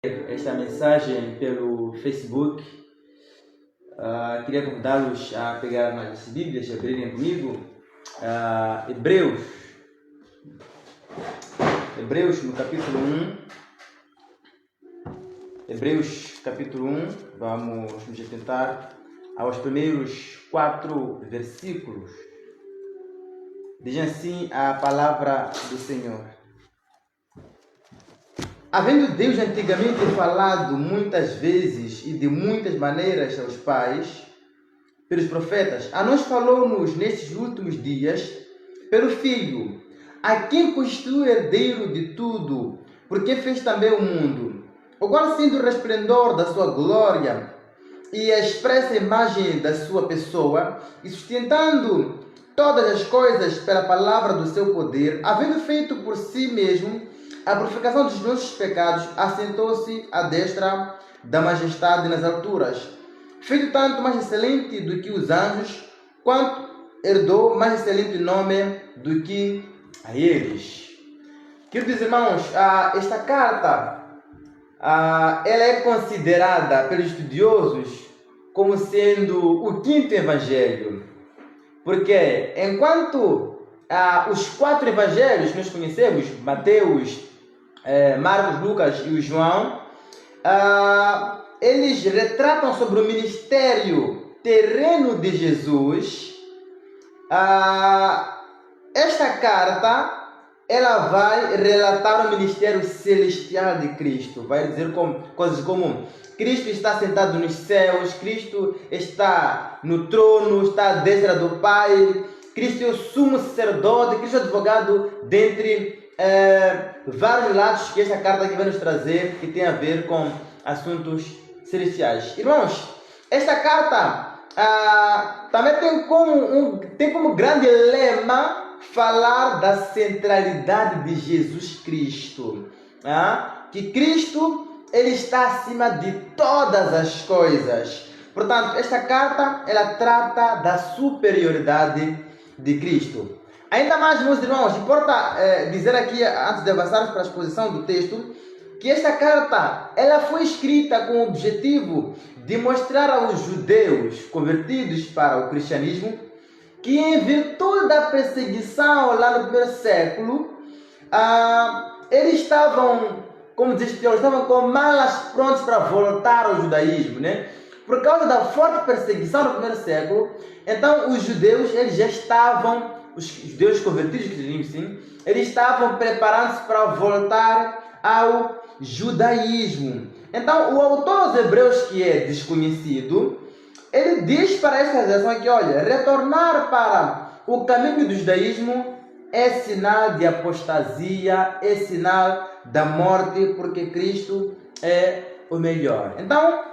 esta mensagem pelo Facebook. Queria convidá-los a pegar nas Bíblias e abrirem comigo Hebreus no capítulo 1. Hebreus capítulo 1, vamos nos atentar aos primeiros 4 versículos. Diz assim a palavra do Senhor: havendo Deus antigamente falado muitas vezes e de muitas maneiras aos pais, pelos profetas, a nós falou-nos nestes últimos dias, pelo Filho, a quem constitui herdeiro de tudo, porque fez também o mundo, o qual, sendo o resplendor da sua glória e a expressa imagem da sua pessoa, e sustentando todas as coisas pela palavra do seu poder, havendo feito por si mesmo a purificação dos nossos pecados, assentou-se à destra da majestade nas alturas, feito tanto mais excelente do que os anjos, quanto herdou mais excelente nome do que a eles. Queridos irmãos, esta carta ela é considerada pelos estudiosos como sendo o quinto evangelho, porque enquanto os 4 evangelhos que nós conhecemos, Mateus, Marcos, Lucas e o João, eles retratam sobre o ministério terreno de Jesus. Esta carta ela vai relatar o ministério celestial de Cristo. Vai dizer coisas como: Cristo está sentado nos céus, Cristo está no trono, está à destra do Pai, Cristo é o sumo sacerdote, Cristo é o advogado, dentre vários relatos que esta carta aqui vai nos trazer, que tem a ver com assuntos celestiais. Irmãos, esta carta também tem como grande lema falar da centralidade de Jesus Cristo, que Cristo ele está acima de todas as coisas. Portanto, esta carta ela trata da superioridade de Cristo. Ainda mais, meus irmãos, importa dizer aqui, antes de avançarmos para a exposição do texto, que esta carta ela foi escrita com o objetivo de mostrar aos judeus convertidos para o cristianismo que, em virtude da perseguição lá no primeiro século, eles estavam, como diz Deus, estavam com malas prontas para voltar ao judaísmo, né? Por causa da forte perseguição no primeiro século, então os judeus eles já estavam, os judeus convertidos, sim, eles estavam preparando-se para voltar ao judaísmo. Então o autor aos Hebreus, que é desconhecido, ele diz para esta geração aqui: olha, retornar para o caminho do judaísmo é sinal de apostasia, é sinal da morte, porque Cristo é o melhor. Então,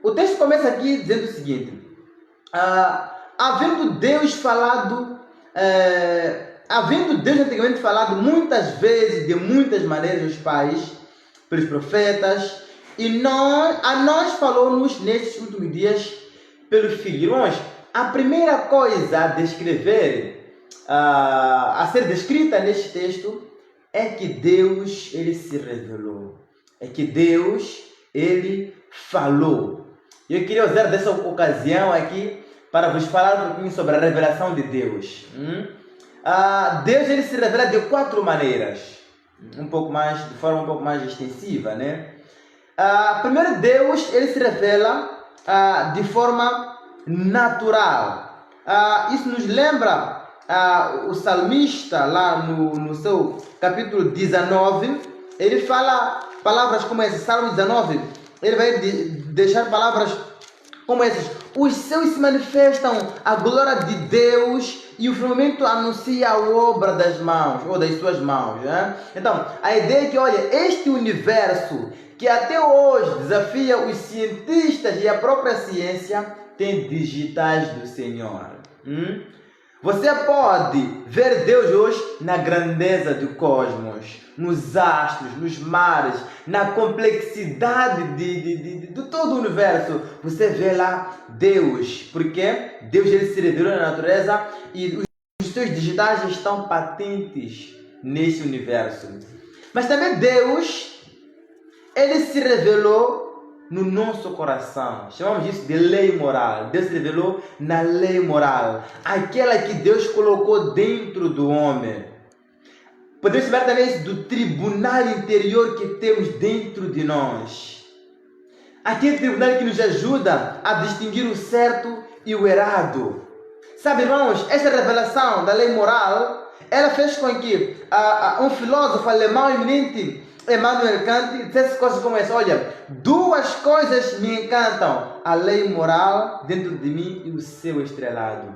o texto começa aqui dizendo o seguinte: havendo Deus antigamente falado muitas vezes, de muitas maneiras aos pais, pelos profetas, e a nós falou-nos nestes últimos dias pelo Filho. Irmãos, a primeira coisa a descrever, a ser descrita neste texto, é que Deus ele se revelou, é que Deus ele falou. Eu queria usar dessa ocasião aqui para vos falar um pouquinho sobre a revelação de Deus. Deus ele se revela de 4 maneiras, de forma um pouco mais extensiva, né? Primeiro, Deus ele se revela de forma natural. Isso nos lembra o salmista lá no seu capítulo 19. Ele fala palavras como essas. Salmo 19, ele vai deixar palavras como essas: os céus se manifestam, a glória de Deus, e o firmamento anuncia a obra das mãos, ou das suas mãos, né? Então, a ideia é que, olha, este universo que até hoje desafia os cientistas e a própria ciência, tem digitais do Senhor. Você pode ver Deus hoje na grandeza do cosmos, nos astros, nos mares, na complexidade de todo o universo. Você vê lá Deus, porque Deus ele se revelou na natureza e os seus digitais estão patentes nesse universo. Mas também Deus ele se revelou no nosso coração. Chamamos isso de lei moral. Deus se revelou na lei moral, aquela que Deus colocou dentro do homem. Podemos chamar também isso do tribunal interior que temos dentro de nós. Aquele tribunal que nos ajuda a distinguir o certo e o errado. Sabe, irmãos, essa revelação da lei moral, ela fez com que um filósofo alemão eminente, Immanuel Kant, dissesse coisas como essa: olha, duas coisas me encantam, a lei moral dentro de mim e o céu estrelado.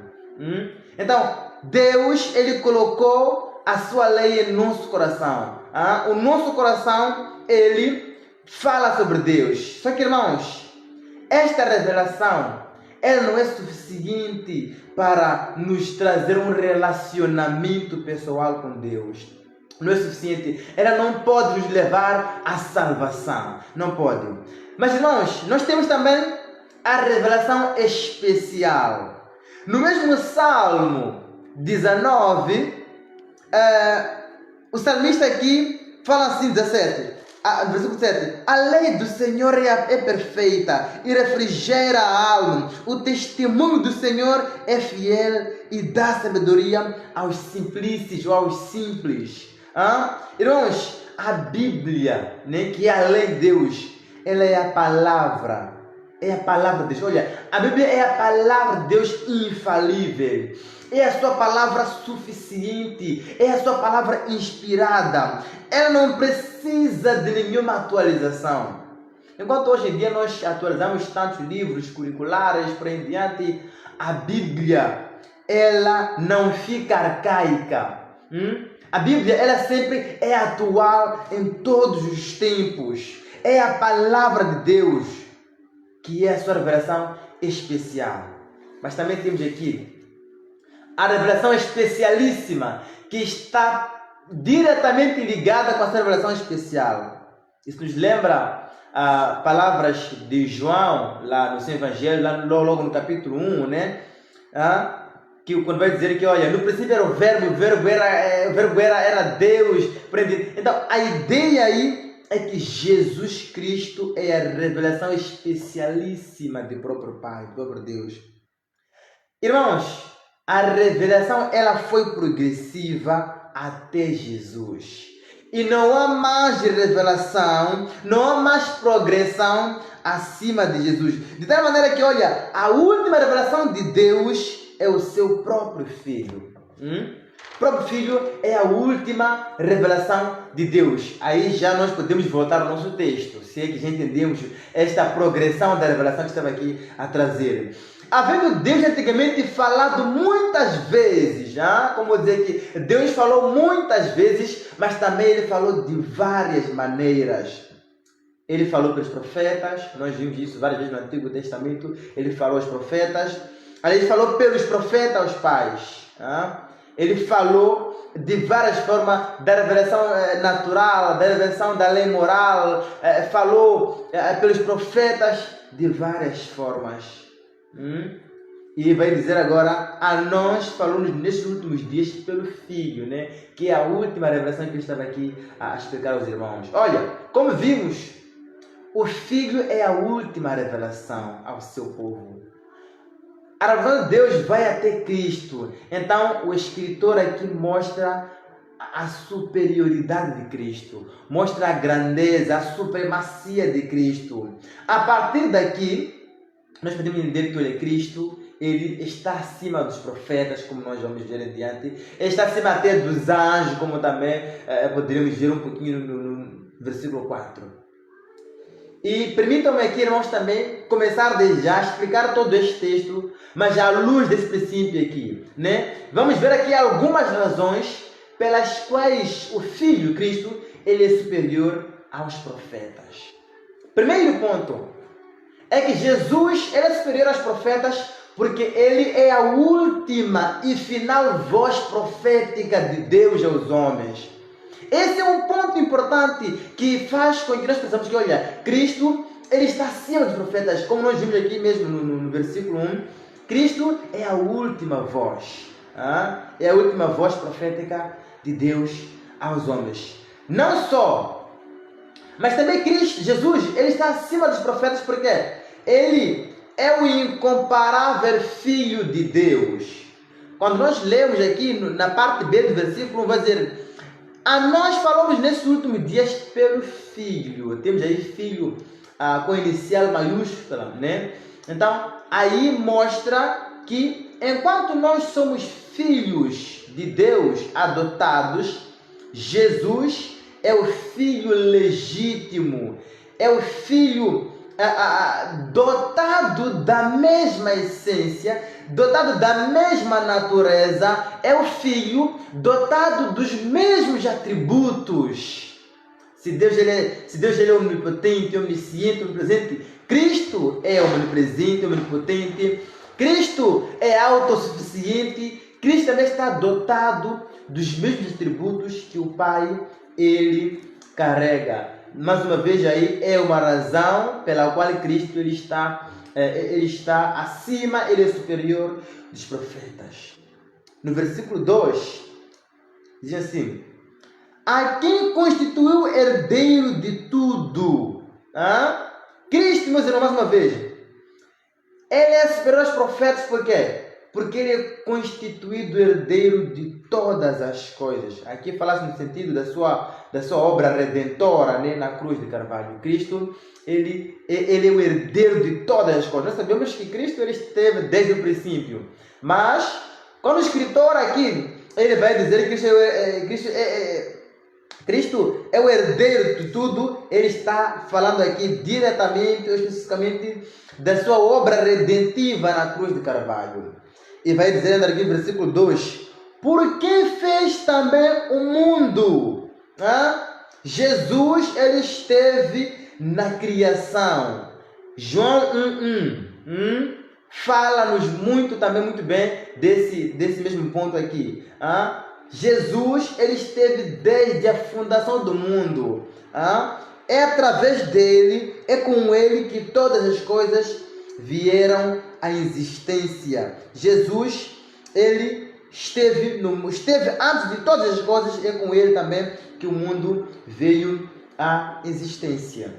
Então, Deus, ele colocou a sua lei em nosso coração. O nosso coração, ele fala sobre Deus. Só que, irmãos, esta revelação, ela não é suficiente para nos trazer um relacionamento pessoal com Deus. Não é suficiente. Ela não pode nos levar à salvação. Não pode. Mas, irmãos, nós temos também a revelação especial. No mesmo Salmo 19, o salmista aqui fala assim, 17. Versículo 7. A lei do Senhor é perfeita e refrigera a alma. O testemunho do Senhor é fiel e dá sabedoria aos simplícios ou aos simples. Irmãos, a Bíblia, né, que é a lei de Deus, ela é a palavra. É a palavra de Deus. Olha, a Bíblia é a palavra de Deus infalível. É a sua palavra suficiente. É a sua palavra inspirada. Ela não precisa de nenhuma atualização. Enquanto hoje em dia nós atualizamos tantos livros curriculares por aí em diante, a Bíblia, ela não fica arcaica. A Bíblia, ela sempre é atual em todos os tempos. É a palavra de Deus, que é a sua revelação especial. Mas também temos aqui a revelação especialíssima, que está diretamente ligada com a sua revelação especial. Isso nos lembra palavras de João, lá no seu Evangelho, lá logo no capítulo 1, né? Que quando vai dizer que, olha, no princípio era o verbo era Deus. Então, a ideia aí é que Jesus Cristo é a revelação especialíssima do próprio Pai, do próprio Deus. Irmãos, a revelação, ela foi progressiva até Jesus. E não há mais revelação, não há mais progressão acima de Jesus. De tal maneira que, olha, a última revelação de Deus é o seu próprio Filho. O próprio Filho é a última revelação de Deus. Aí já nós podemos voltar ao nosso texto, se é que já entendemos esta progressão da revelação que estava aqui a trazer. Havendo Deus antigamente falado muitas vezes, como dizer que Deus falou muitas vezes, mas também Ele falou de várias maneiras. Ele falou pelos profetas, nós vimos isso várias vezes no Antigo Testamento. Ele falou aos profetas, ele falou pelos profetas aos pais. Ele falou de várias formas da revelação natural, da revelação da lei moral, falou pelos profetas de várias formas. E vai dizer agora a nós, falamos nestes últimos dias pelo Filho, né? Que é a última revelação que eu estava aqui a explicar aos irmãos. Olha, como vimos, o Filho é a última revelação ao seu povo. A revelação de Deus vai até Cristo. Então o escritor aqui mostra a superioridade de Cristo, mostra a grandeza, a supremacia de Cristo. A partir daqui nós podemos entender que, olha, Cristo, ele está acima dos profetas, como nós vamos ver adiante. Ele está acima até dos anjos, como também poderíamos ver um pouquinho no versículo 4. E permitam-me aqui, irmãos, também começar desde já a explicar todo este texto, mas à luz desse princípio aqui, né? Vamos ver aqui algumas razões pelas quais o Filho Cristo, ele é superior aos profetas. Primeiro ponto é que Jesus, ele é superior aos profetas porque ele é a última e final voz profética de Deus aos homens. Esse é um ponto importante que faz com que nós pensamos que, olha, Cristo, ele está acima dos profetas, como nós vimos aqui mesmo no versículo 1. Cristo é a última voz, é a última voz profética de Deus aos homens. Não só Mas também Cristo, Jesus, ele está acima dos profetas porque ele é o incomparável Filho de Deus. Quando nós lemos aqui na parte B do versículo, vai dizer: a nós falamos nesses últimos dias pelo Filho. Temos aí Filho com inicial maiúscula, né? Então, aí mostra que enquanto nós somos filhos de Deus adotados, Jesus é o Filho legítimo, é o Filho dotado da mesma essência, dotado da mesma natureza, é o Filho dotado dos mesmos atributos. Se Deus ele é onipotente, onisciente, onipresente, Cristo é onipresente, onipotente, Cristo é autossuficiente, Cristo também está dotado dos mesmos atributos que o Pai ele carrega. Mais uma vez aí é uma razão pela qual Cristo ele está acima, ele é superior dos profetas. No versículo 2 diz assim: a quem constituiu herdeiro de tudo. Cristo, meus irmãos, mais uma vez, ele é superior aos profetas, por quê? Porque ele é constituído herdeiro de todas as coisas. Aqui falasse no sentido da sua obra redentora, né, na cruz de Carvalho. Cristo, ele é o herdeiro de todas as coisas. Nós sabemos que Cristo ele esteve desde o princípio. Mas, quando o escritor aqui, ele vai dizer que Cristo é o herdeiro de tudo, ele está falando aqui diretamente, ou especificamente, da sua obra redentiva na cruz de Carvalho. E vai dizendo aqui no versículo 2: porque fez também o mundo. Jesus, ele esteve na criação. João 1:1 fala-nos muito bem desse mesmo ponto aqui. Jesus, ele esteve desde a fundação do mundo. É através dele, é com ele que todas as coisas vieram à existência. Jesus, ele esteve antes de todas as coisas, é com ele também que o mundo veio à existência.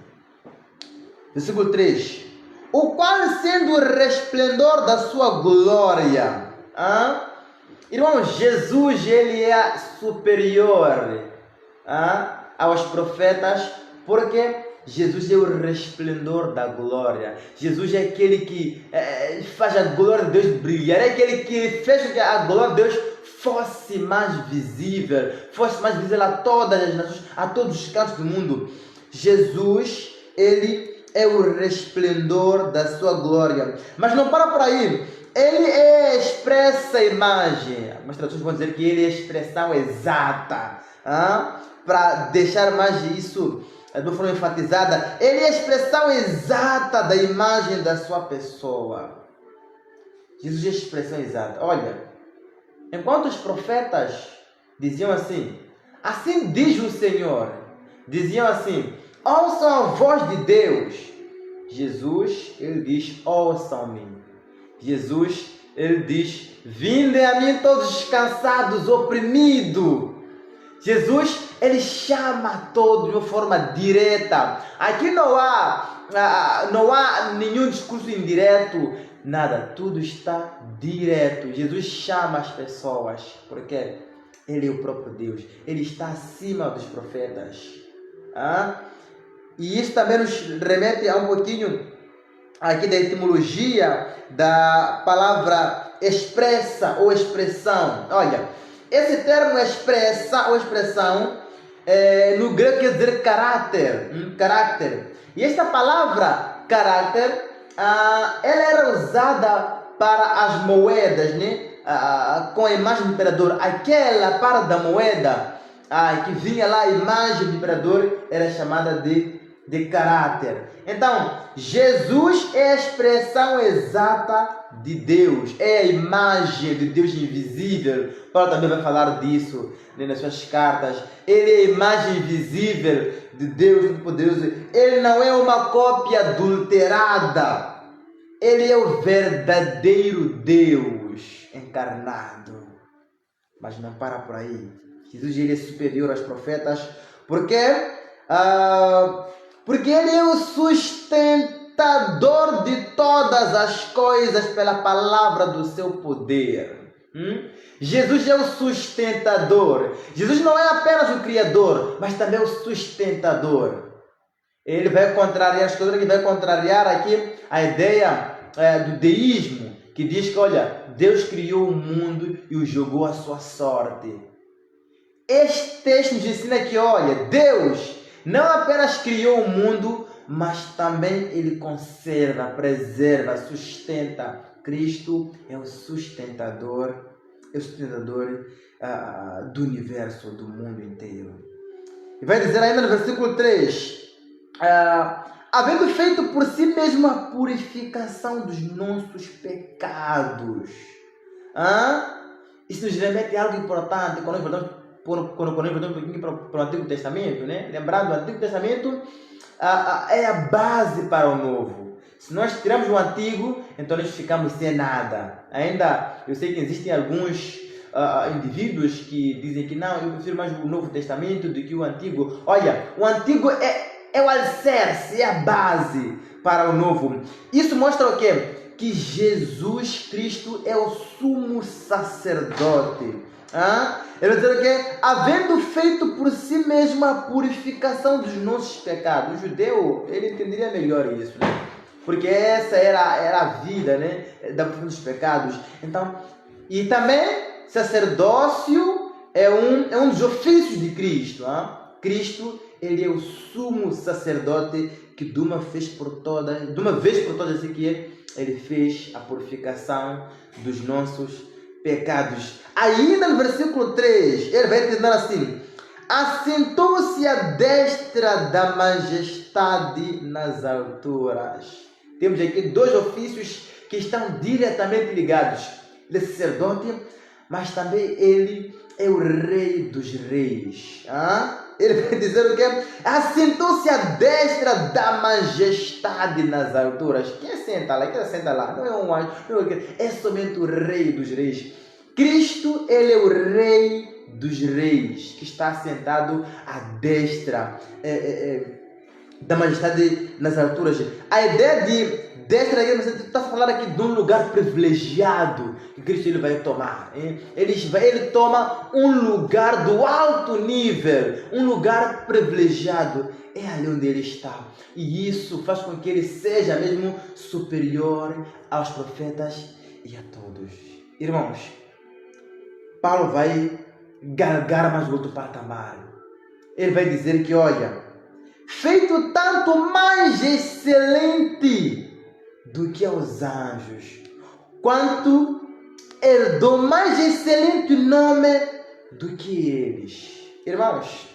Versículo 3: o qual, sendo o resplendor da sua glória. Irmão, Jesus, ele é superior aos profetas, porque Jesus é o resplendor da glória. Jesus é aquele que faz a glória de Deus brilhar, é aquele que fez com que a glória de Deus fosse mais visível a todas as nações, a todos os cantos do mundo. Jesus, ele é o resplendor da sua glória. Mas não para por aí. Ele é expressa imagem. Algumas traduções vão dizer que ele é a expressão exata. Para deixar mais isso de uma forma enfatizada, ele é a expressão exata da imagem da sua pessoa. Jesus é a expressão exata. Olha, enquanto os profetas diziam assim diz o Senhor, diziam assim: ouçam a voz de Deus. Jesus, ele diz: ouçam-me. Jesus, ele diz: vinde a mim todos os cansados, oprimidos. Jesus, ele chama a todos de uma forma direta. Aqui não há nenhum discurso indireto, nada, tudo está direto. Jesus chama as pessoas, porque ele é o próprio Deus, ele está acima dos profetas. E isso também nos remete a um pouquinho aqui da etimologia da palavra expressa ou expressão. Olha, esse termo expressa ou expressão no grego quer dizer caráter. E esta palavra caráter, ela era usada para as moedas, né? Com a imagem do imperador. Aquela parte da moeda que vinha lá a imagem do imperador era chamada de caráter. Então, Jesus é a expressão exata de Deus, é a imagem de Deus invisível. Paulo também vai falar disso, né, nas suas cartas. Ele é a imagem visível de Deus Todo-Poderoso. Ele não é uma cópia adulterada. Ele é o verdadeiro Deus encarnado. Mas não para por aí. Jesus, ele é superior aos profetas, porque Porque Ele é o sustentador de todas as coisas pela palavra do seu poder. Jesus é o sustentador. Jesus não é apenas o Criador, mas também o sustentador. Ele vai contrariar as coisas, ele vai contrariar aqui a ideia do deísmo, que diz que, olha, Deus criou o mundo e o jogou à sua sorte. Este texto nos ensina que, olha, Deus não apenas criou o mundo, mas também Ele conserva, preserva, sustenta. Cristo é o sustentador do universo, do mundo inteiro. E vai dizer ainda no versículo 3, havendo feito por si mesmo a purificação dos nossos pecados. Isso nos remete a algo importante quando nós voltamos um pouquinho para o Antigo Testamento, né? Lembrando, o Antigo Testamento é a base para o Novo. Se nós tiramos o Antigo, então nós ficamos sem nada. Ainda, eu sei que existem alguns indivíduos que dizem que não, eu prefiro mais o Novo Testamento do que o Antigo. Olha, o Antigo é o alicerce, é a base para o Novo. Isso mostra o quê? Que Jesus Cristo é o sumo sacerdote. Ele vai dizer o quê? Havendo feito por si mesmo a purificação dos nossos pecados. O judeu, ele entenderia melhor isso, né? Porque essa era a vida, né? Da purificação dos pecados. Então, e também, sacerdócio é um dos ofícios de Cristo. Cristo, ele é o sumo sacerdote que de uma vez por todas, assim que ele fez a purificação dos nossos pecados. Ainda no versículo 3, ele vai dizer assim: assentou-se à destra da majestade nas alturas. Temos aqui dois ofícios que estão diretamente ligados. Ele é sacerdote, mas também ele é o rei dos reis. Ele vai dizer o quê? Assentou-se à destra da majestade nas alturas. Quem senta lá? Quem senta lá? Não é um anjo, é somente o rei dos reis. Cristo, ele é o rei dos reis, que está sentado à destra da majestade nas alturas. A ideia de destra, está a falar aqui de um lugar privilegiado que Cristo ele vai tomar. Ele toma um lugar do alto nível, um lugar privilegiado. É ali onde ele está. E isso faz com que ele seja mesmo superior aos profetas e a todos. Irmãos, Paulo vai galgar mais outro patamar. Ele vai dizer que, olha, feito tanto mais excelente do que aos anjos, quanto herdou mais excelente nome do que eles. Irmãos,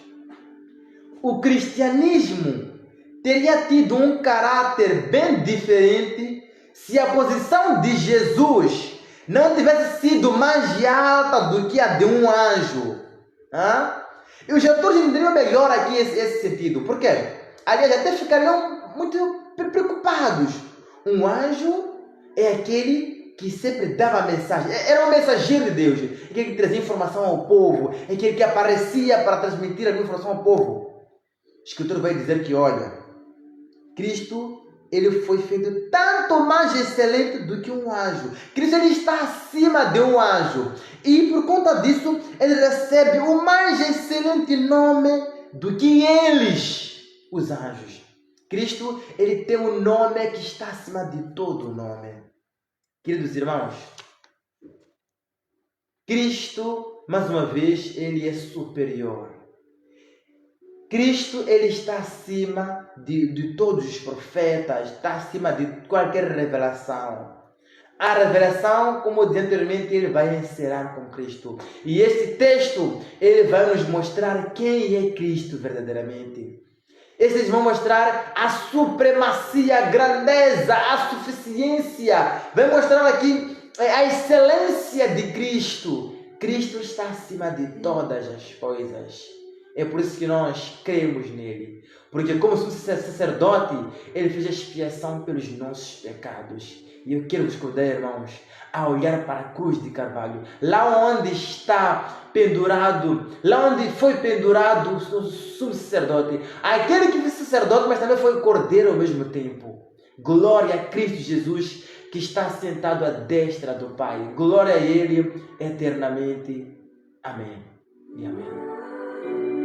o cristianismo teria tido um caráter bem diferente se a posição de Jesus não tivesse sido mais alta do que a de um anjo. E os autores entenderiam melhor aqui esse sentido. Por quê? Aliás, até ficariam muito preocupados. Um anjo é aquele que sempre dava a mensagem. Era um mensageiro de Deus. É aquele que trazia informação ao povo. É aquele que aparecia para transmitir a informação ao povo. O escritor vai dizer que, olha, Cristo, ele foi feito tanto mais excelente do que um anjo. Cristo, ele está acima de um anjo. E por conta disso, ele recebe o mais excelente nome do que eles, os anjos. Cristo, ele tem um nome que está acima de todo nome. Queridos irmãos, Cristo, mais uma vez, ele é superior. Cristo, ele está acima de todos os profetas, está acima de qualquer revelação. A revelação, como eu disse anteriormente, ele vai encerrar com Cristo. E esse texto, ele vai nos mostrar quem é Cristo verdadeiramente. Esses vão mostrar a supremacia, a grandeza, a suficiência. Vai mostrar aqui a excelência de Cristo. Cristo está acima de todas as coisas. É por isso que nós cremos nele. Porque como sacerdote, ele fez a expiação pelos nossos pecados. E eu quero vos convidar, irmãos, a olhar para a cruz de Carvalho. Lá onde está pendurado, lá onde foi pendurado o sumo sacerdote. Aquele que foi sacerdote, mas também foi cordeiro ao mesmo tempo. Glória a Cristo Jesus, que está sentado à destra do Pai. Glória a Ele eternamente. Amém e amém.